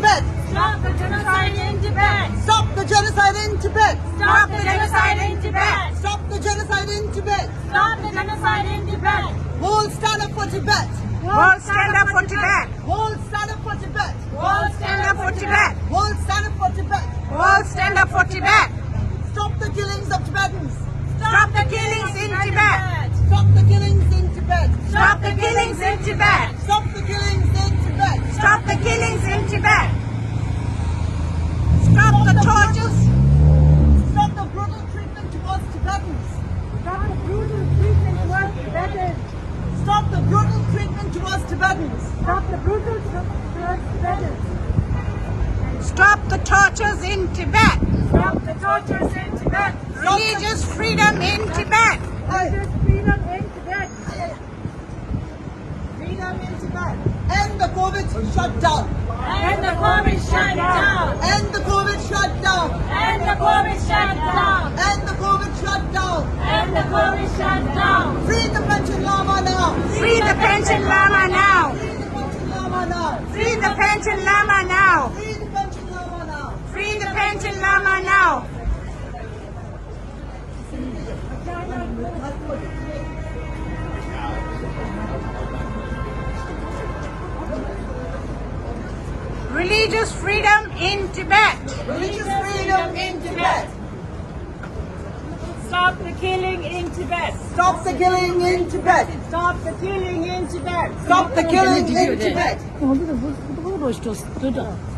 Tibet. Stop the genocide in Tibet. Stop the genocide in Tibet. Stop the genocide in Tibet. Stop the genocide in Tibet. Stop the genocide in Tibet. World stand up for Tibet. World stand up for Tibet. World stand up for Tibet. World Stand up for Tibet. World stand up for Tibet. World stand up for Tibet. Stop the killings of Tibetans. Stop the killings in Tibet. Stop the killings in Tibet. Stop the killings in Tibet. Stop the killings in Tibet. Stop the killings in Tibet. Stop the tortures. Stop the brutal treatment towards Tibetans. Stop the brutal treatment towards Tibetans. Stop the brutal treatment towards Tibetans. Stop the brutal towards Tibetans. Stop the tortures in Tibet. Stop the tortures in Tibet. Religious freedom in Tibet. Religious freedom in Tibet. Freedom in Tibet. End the COVID shutdown. End the COVID shutdown. End the COVID shutdown. End the COVID shutdown. End the COVID shutdown. End the COVID shutdown. Free the pension lama now. Free the pension lama now. Free the pension lama now. Free the pension lama now. Free the pension lama now. Free the pension lama now. Religious freedom in Tibet. Religious freedom in Tibet. Stop the killing in Tibet. Stop the killing in Tibet. Stop the killing in Tibet. Stop the killing in Tibet. 오늘도 뭐, 뭐, 뭐, 뭐, 뭐, 뭐, 뭐, 뭐, 뭐,